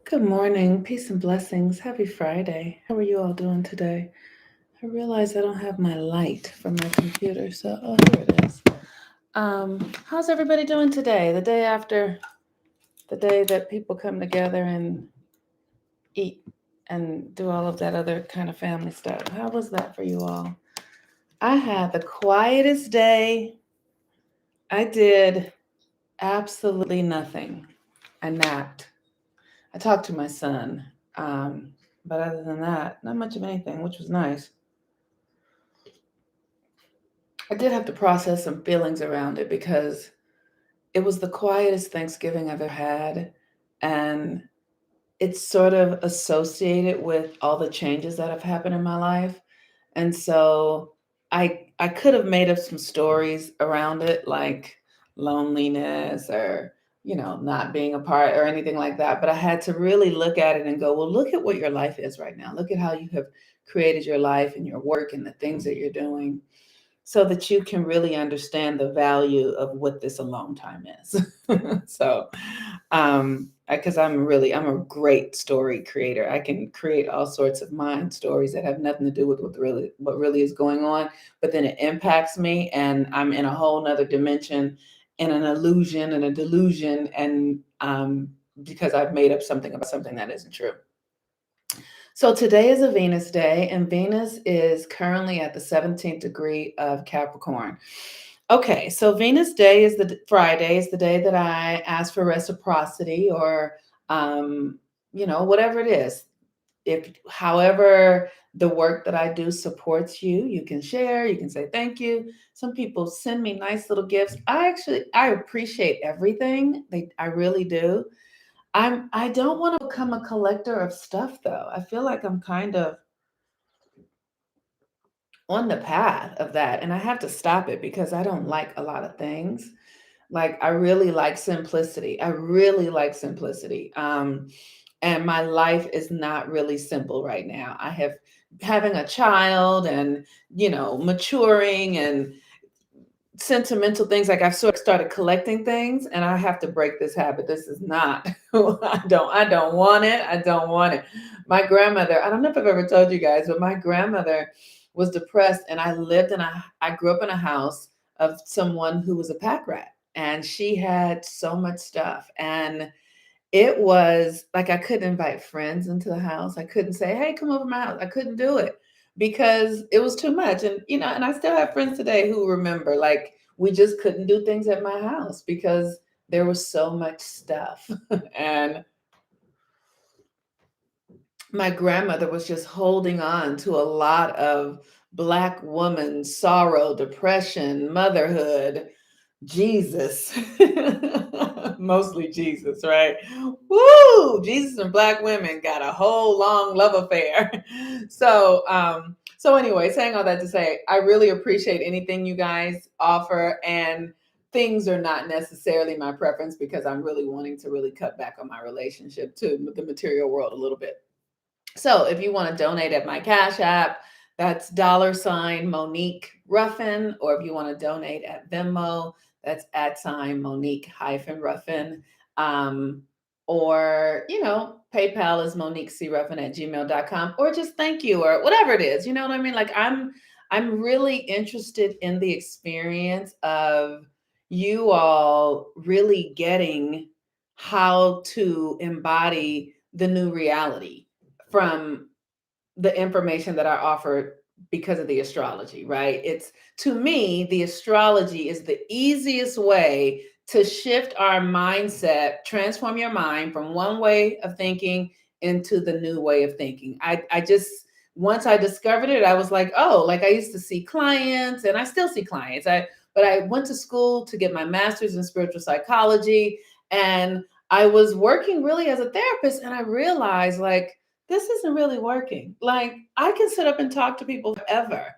Good morning, peace and blessings. Happy Friday. How are you all doing today? I realize I don't have my light from my computer, so here it is. How's everybody doing today? The day after the day that people come together and eat and do all of that other kind of family stuff. How was that for you all? I had the quietest day. I did absolutely nothing. I napped. I talked to my son. Um, but other than that, not much of anything, which was nice. I did have to process some feelings around it because it was the quietest Thanksgiving I've ever had. And it's sort of associated with all the changes that have happened in my life. And so I could have made up some stories around it, like loneliness or, not being apart or anything like that. But I had to really look at it and go, well, look at what your life is right now. Look at how you have created your life and your work and the things that you're doing so that you can really understand the value of what this alone time is. So, because I'm a great story creator. I can create all sorts of mind stories that have nothing to do with what really is going on, but then it impacts me, and I'm in a whole nother dimension, and an illusion and a delusion, and because I've made up something about something that isn't true. So today is a Venus day, and Venus is currently at the 17th degree of Capricorn. Okay, so Venus Day is Friday, is the day that I ask for reciprocity or, whatever it is. If, however, the work that I do supports you, you can share, you can say thank you. Some people send me nice little gifts. I appreciate everything. I really do. I don't want to become a collector of stuff though. I feel like I'm kind of on the path of that and I have to stop it because I don't like a lot of things. Like I really like simplicity. I really like simplicity. And my life is not really simple right now. I have having a child and maturing and sentimental things. Like I've sort of started collecting things and I have to break this habit. This is not I don't want it. I don't want it. My grandmother, I don't know if I've ever told you guys, but my grandmother was depressed and I grew up in a house of someone who was a pack rat and she had so much stuff and it was like I couldn't invite friends into the house. I couldn't say, "Hey, come over to my house." I couldn't do it because it was too much. And and I still have friends today who remember like we just couldn't do things at my house because there was so much stuff. And my grandmother was just holding on to a lot of Black woman sorrow, depression, motherhood, Jesus. Mostly Jesus, right? Woo! Jesus and Black women got a whole long love affair. So anyway, saying all that to say, I really appreciate anything you guys offer, and things are not necessarily my preference because I'm really wanting to really cut back on my relationship to the material world a little bit. So if you want to donate at my Cash App, that's $ Monique Ruffin, or if you want to donate at Venmo, that's @ Monique Ruffin. Um, or, PayPal is Monique C. Ruffin at gmail.com, or just thank you, or whatever it is. You know what I mean? Like I'm really interested in the experience of you all really getting how to embody the new reality from the information that I offered because of the astrology, right? It's to me, the astrology is the easiest way to shift our mindset, transform your mind from one way of thinking into the new way of thinking. I just, once I discovered it, I was like, oh, like I used to see clients and I still see clients. But I went to school to get my master's in spiritual psychology and I was working really as a therapist and I realized like, this isn't really working. Like I can sit up and talk to people forever.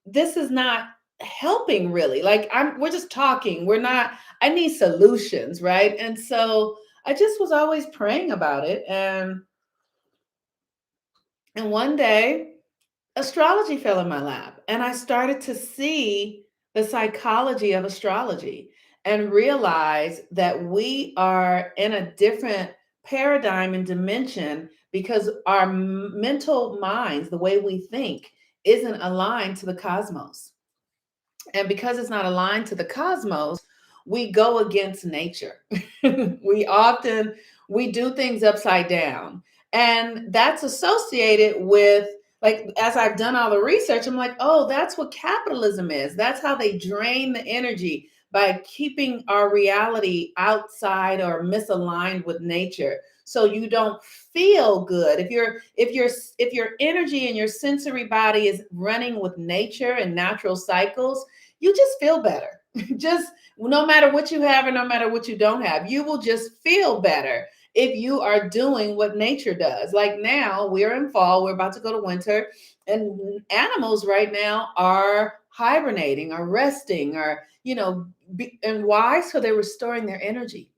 This is not helping really. Like we're just talking. We're not, I need solutions, right? And so I just was always praying about it. And one day astrology fell in my lap and I started to see the psychology of astrology and realize that we are in a different paradigm and dimension because our mental minds, the way we think, isn't aligned to the cosmos. And because it's not aligned to the cosmos, we go against nature. we often we do things upside down. And that's associated with, like, as I've done all the research, I'm like, oh, that's what capitalism is. That's how they drain the energy, by keeping our reality outside or misaligned with nature. So you don't feel good. If your energy and your sensory body is running with nature and natural cycles, you just feel better. Just no matter what you have and no matter what you don't have, you will just feel better if you are doing what nature does. Like now, we're in fall, we're about to go to winter, and animals right now are hibernating, are resting, are, and why? So they're restoring their energy.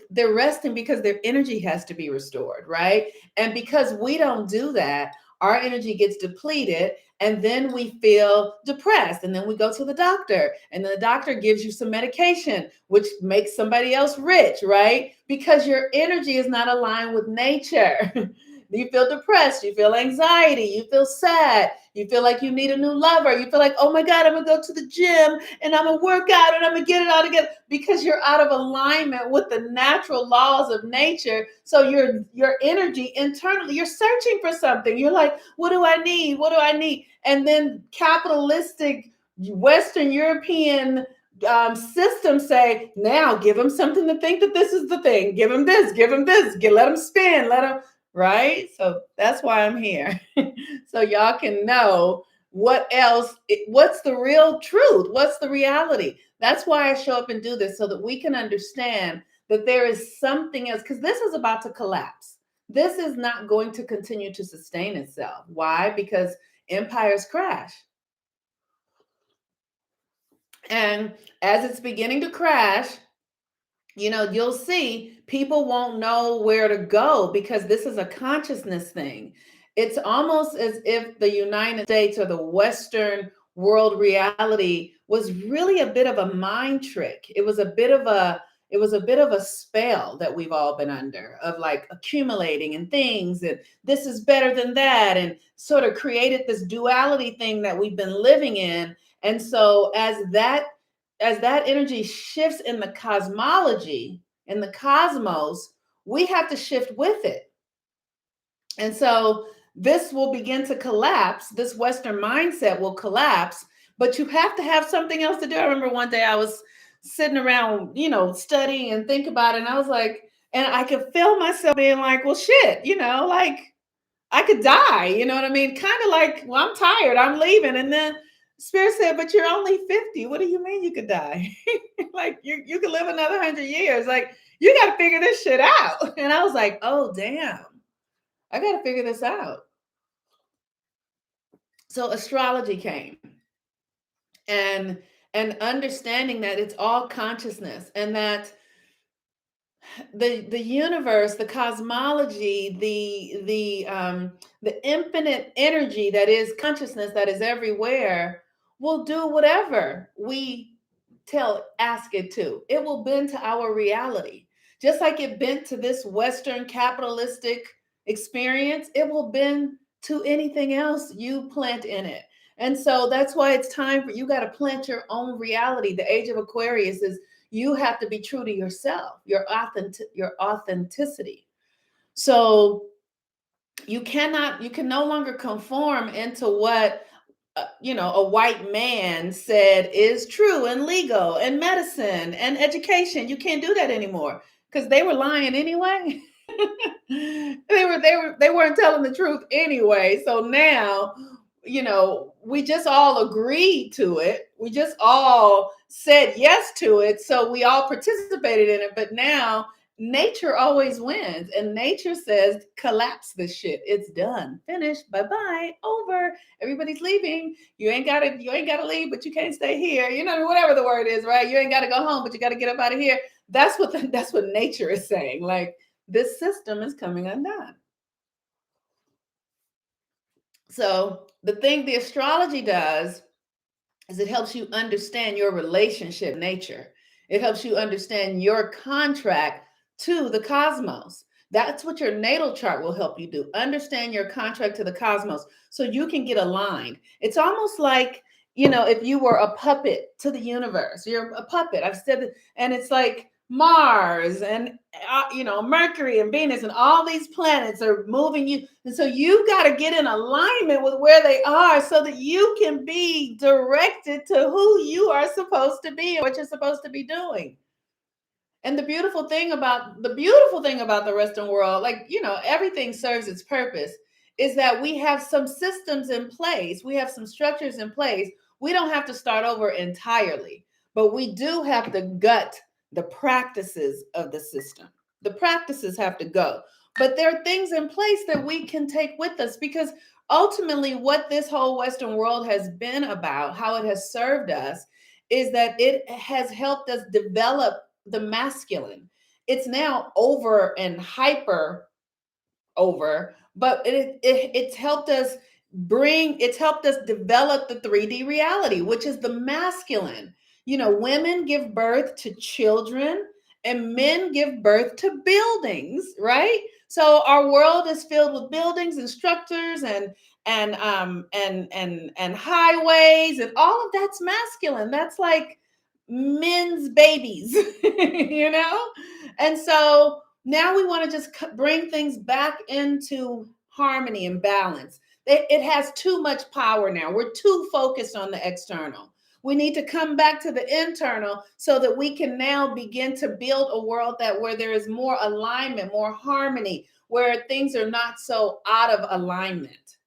They're resting because their energy has to be restored, right? And because we don't do that, our energy gets depleted, and then we feel depressed, and then we go to the doctor, and then the doctor gives you some medication which makes somebody else rich, right? Because your energy is not aligned with nature. You feel depressed, you feel anxiety, you feel sad, you feel like you need a new lover, you feel like, oh my God, I'm gonna go to the gym and I'm gonna work out and I'm gonna get it all together, because you're out of alignment with the natural laws of nature. So your energy internally, you're searching for something. You're like, what do I need? What do I need? And then capitalistic Western European systems say, now give them something to think that this is the thing. Give them this, give them this, let them spin, let them, right? So that's why I'm here. So y'all can know what else, what's the real truth? What's the reality? That's why I show up and do this, so that we can understand that there is something else, because this is about to collapse. This is not going to continue to sustain itself. Why? Because empires crash. And as it's beginning to crash, you'll see people won't know where to go, because this is a consciousness thing. It's almost as if the United States, or the Western world reality, was really a bit of a mind trick. It was a bit of a spell that we've all been under, of like accumulating and things, and this is better than that, and sort of created this duality thing that we've been living in. And so as that energy shifts in the cosmology, in the cosmos, we have to shift with it. And so this will begin to collapse. This Western mindset will collapse, but you have to have something else to do. I remember one day I was sitting around, studying and think about it. And I was like, and I could feel myself being like, well, shit, like I could die. You know what I mean? Kind of like, well, I'm tired, I'm leaving. And then Spirit said, but you're only 50. What do you mean you could die? Like you could live another 100 years. Like, you got to figure this shit out. And I was like, oh, damn, I got to figure this out. So astrology came, and understanding that it's all consciousness, and that the universe, the cosmology, the infinite energy that is consciousness, that is everywhere, will do whatever we ask it to. It will bend to our reality. Just like it bent to this Western capitalistic experience, it will bend to anything else you plant in it. And so that's why it's time for you, got to plant your own reality. The age of Aquarius is, you have to be true to yourself, your authenticity. So you can no longer conform into what a white man said is true and legal and medicine and education. You can't do that anymore, because they were lying anyway. They weren't telling the truth anyway. So now, we just all agreed to it. We just all said yes to it. So we all participated in it. But now nature always wins. And nature says, collapse this shit. It's done. Finished. Bye-bye. Over. Everybody's leaving. You ain't gotta leave, but you can't stay here. Whatever the word is, right? You ain't gotta go home, but you gotta get up out of here. That's what nature is saying. Like, this system is coming undone. So the thing the astrology does is it helps you understand your relationship with nature. It helps you understand your contract to the cosmos. That's what your natal chart will help you do. Understand your contract to the cosmos so you can get aligned. It's almost like, if you were a puppet to the universe, you're a puppet. I've said it, and it's like Mars and Mercury and Venus and all these planets are moving you. And so you got to get in alignment with where they are so that you can be directed to who you are supposed to be and what you're supposed to be doing. And the beautiful thing about the Western world, like, everything serves its purpose, is that we have some systems in place. We have some structures in place. We don't have to start over entirely, but we do have to gut the practices of the system. The practices have to go. But there are things in place that we can take with us, because ultimately what this whole Western world has been about, how it has served us, is that it has helped us develop the masculine. It's now over and hyper over, but it's helped us develop the 3D reality, which is the masculine. Women give birth to children and men give birth to buildings, right? So our world is filled with buildings and structures and highways, and all of that's masculine. That's like men's babies, you know? And so now we want to just bring things back into harmony and balance. It has too much power now. We're too focused on the external. We need to come back to the internal so that we can now begin to build a world where there is more alignment, more harmony, where things are not so out of alignment.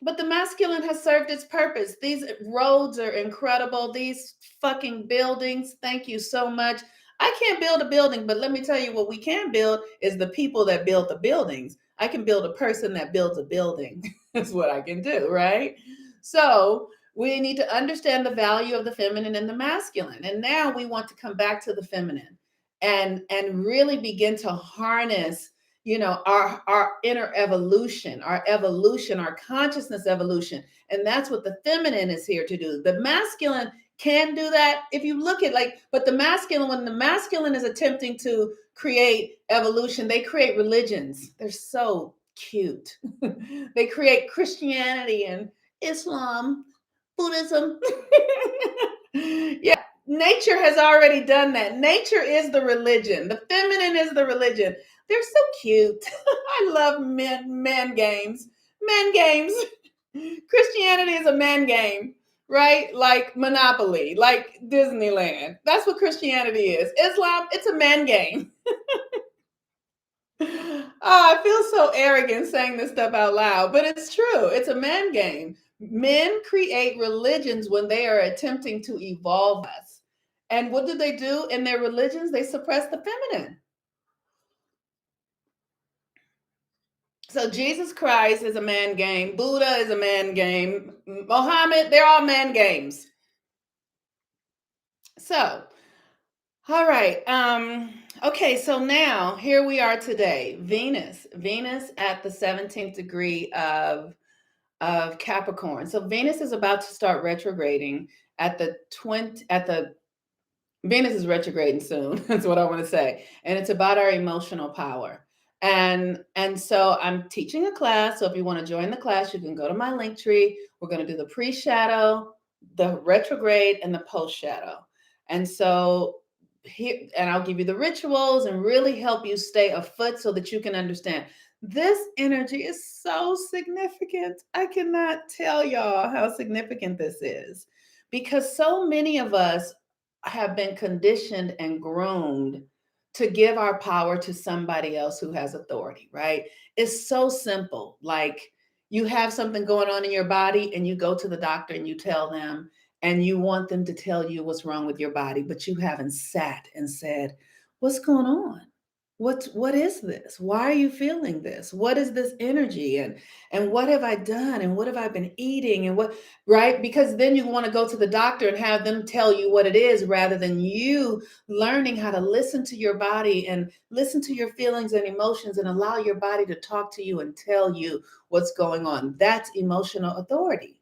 But the masculine has served its purpose. These roads are incredible. These fucking buildings, thank you so much. I can't build a building, but let me tell you what we can build is the people that build the buildings. I can build a person that builds a building. That's what I can do, right? So we need to understand the value of the feminine and the masculine. And now we want to come back to the feminine and really begin to harness our inner evolution, our consciousness evolution. And that's what the feminine is here to do. The masculine can do that. If you look at but when the masculine is attempting to create evolution, they create religions. They're so cute. They create Christianity and Islam, Buddhism. Yeah, nature has already done that. Nature is the religion. The feminine is the religion. They're so cute. I love man games. Man games. Christianity is a man game, right? Like Monopoly, like Disneyland. That's what Christianity is. Islam, it's a man game. Oh, I feel so arrogant saying this stuff out loud, but it's true. It's a man game. Men create religions when they are attempting to evolve us. And what do in their religions? They suppress the feminine. So Jesus Christ is a man game. Buddha is a man game. Mohammed, they're all man games. So, all right. Okay, so now here we are today. Venus at the 17th degree of Capricorn. So Venus is about to start retrograding Venus is retrograding soon. That's what I want to say. And it's about our emotional power. And so I'm teaching a class. So if you want to join the class, you can go to my link tree. We're going to do the pre-shadow, the retrograde, and the post-shadow. And so here, and I'll give you the rituals and really help you stay afoot so that you can understand. This energy is so significant. I cannot tell y'all how significant this is, because so many of us have been conditioned and groomed to give our power to somebody else who has authority, right? It's so simple. Like, you have something going on in your body and you go to the doctor and you tell them, and you want them to tell you what's wrong with your body, but you haven't sat and said, what's going on? What is this? Why are you feeling this? What is this energy? And what have I done? And what have I been eating? And what, right? Because then you want to go to the doctor and have them tell you what it is, rather than you learning how to listen to your body and listen to your feelings and emotions and allow your body to talk to you and tell you what's going on. That's emotional authority.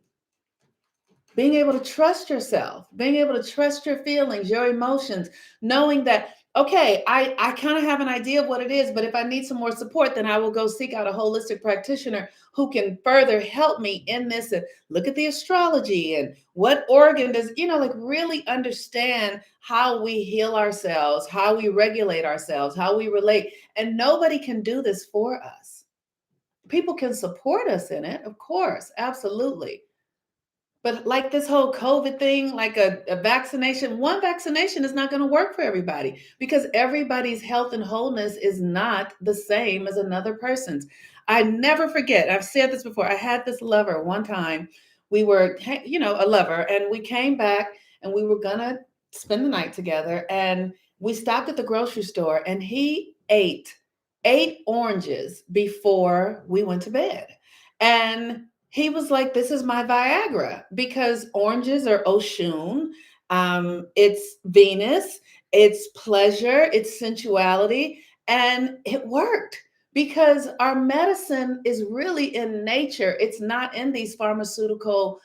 Being able to trust yourself, being able to trust your feelings, your emotions, knowing that, okay, I kind of have an idea of what it is, but if I need some more support, then I will go seek out a holistic practitioner who can further help me in this and look at the astrology and what organ does, like really understand how we heal ourselves, how we regulate ourselves, how we relate. And nobody can do this for us. People can support us in it, of course, absolutely. But like this whole COVID thing, like a vaccination, one vaccination is not going to work for everybody because everybody's health and wholeness is not the same as another person's. I never forget, I've said this before. I had this lover one time. We were, a lover, and we came back and we were going to spend the night together. And we stopped at the grocery store and he ate 8 oranges before we went to bed. And he was like, "This is my Viagra," because oranges are Oshun. It's Venus, it's pleasure, it's sensuality. And it worked because our medicine is really in nature. It's not in these pharmaceutical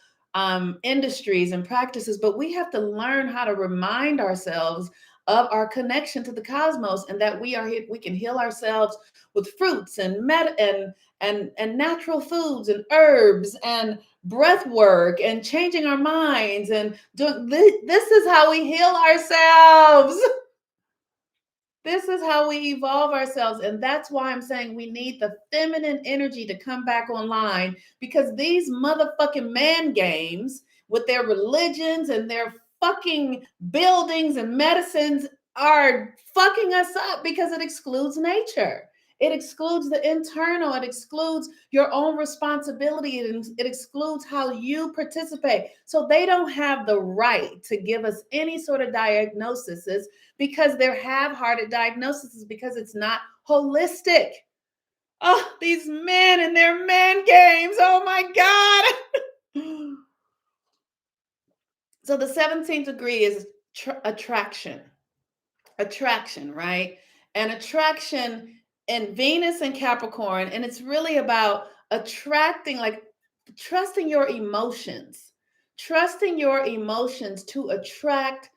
industries and practices, but we have to learn how to remind ourselves of our connection to the cosmos and that we can heal ourselves with fruits and natural foods and herbs and breath work and changing our minds and doing this is how we heal ourselves. This is how we evolve ourselves. And that's why I'm saying we need the feminine energy to come back online because these motherfucking man games with their religions and their fucking buildings and medicines are fucking us up because it excludes nature. It excludes the internal. It excludes your own responsibility. It excludes how you participate. So they don't have the right to give us any sort of diagnoses because they're half-hearted diagnoses because it's not holistic. Oh, these men and their man games. Oh my God. So the 17th degree is attraction. Attraction, right? And attraction in Venus and Capricorn. And it's really about attracting, like trusting your emotions, to attract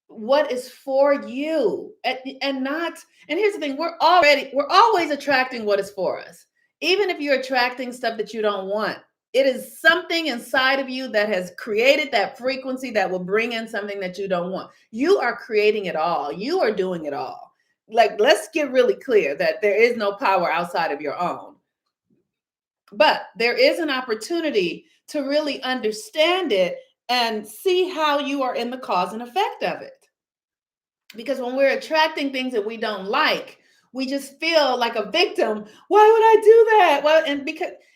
what is for you and not. And here's the thing, we're always attracting what is for us. Even if you're attracting stuff that you don't want, it is something inside of you that has created that frequency that will bring in something that you don't want. You are creating it all. You are doing it all. Like, let's get really clear that there is no power outside of your own. But there is an opportunity to really understand it and see how you are in the cause and effect of it. Because when we're attracting things that we don't like, we just feel like a victim. Why would I do that? Well,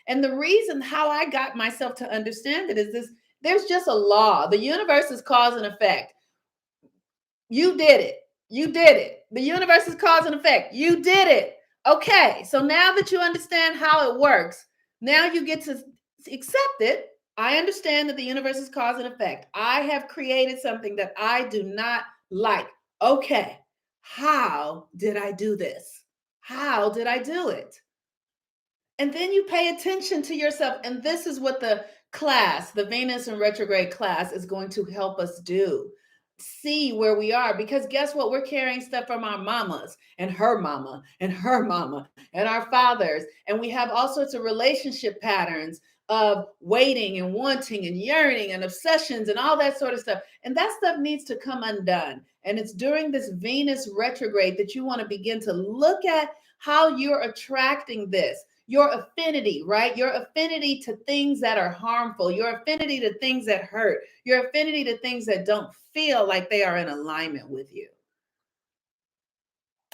and the reason how I got myself to understand it is this: there's just a law. The universe is cause and effect. You did it. You did it. The universe is cause and effect. You did it. Okay. So now that you understand how it works, now you get to accept it. I understand that the universe is cause and effect. I have created something that I do not like. Okay. How did I do this? How did I do it? And then you pay attention to yourself. And this is what the Venus in retrograde class, is going to help us do. See where we are. Because guess what? We're carrying stuff from our mamas and her mama and her mama and our fathers. And we have all sorts of relationship patterns of waiting and wanting and yearning and obsessions and all that sort of stuff. And that stuff needs to come undone. And it's during this Venus retrograde that you want to begin to look at how you're attracting this, your affinity, right? Your affinity to things that are harmful, your affinity to things that hurt, your affinity to things that don't feel like they are in alignment with you.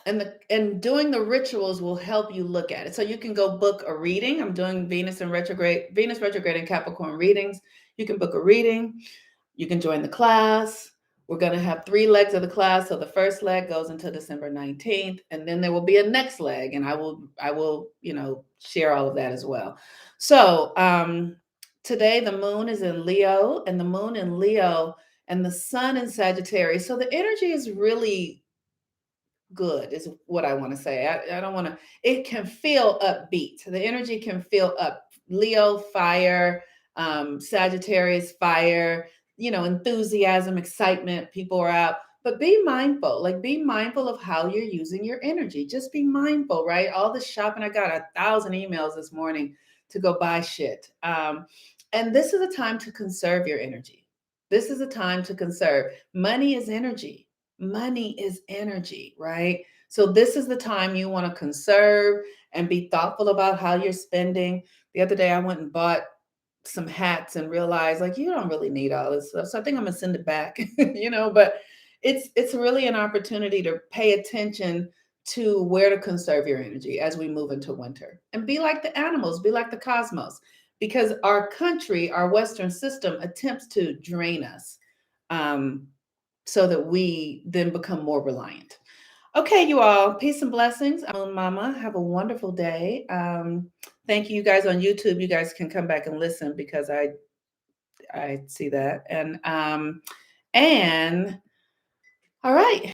And doing the rituals will help you look at it. So you can go book a reading. I'm doing Venus retrograde and Capricorn readings. You can book a reading. You can join the class. We're going to have 3 legs of the class. So the first leg goes until December 19th, and then there will be a next leg, and I will, share all of that as well. So today the moon is in Leo, and the moon in Leo and the sun in Sagittarius. So the energy is really good, is what I want to say. I don't want to, it can feel upbeat. The energy can feel up. Leo, fire, Sagittarius, fire, enthusiasm, excitement, people are out. But be mindful, like be mindful of how you're using your energy. Just be mindful, right? All the shopping, I got 1,000 emails this morning to go buy shit. And this is a time to conserve your energy. This is a time to conserve. Money is energy. Money is energy, right? So this is the time you want to conserve and be thoughtful about how you're spending. The other day I went and bought some hats and realized like you don't really need all this stuff. So I think I'm gonna send it back, but it's really an opportunity to pay attention to where to conserve your energy as we move into winter. And be like the animals, be like the cosmos, because our country, our Western system attempts to drain us um, so that we then become more reliant. Okay, you all, peace and blessings. I'm Mama. Have a wonderful day. Thank you guys on YouTube. You guys can come back and listen because I see that. And all right.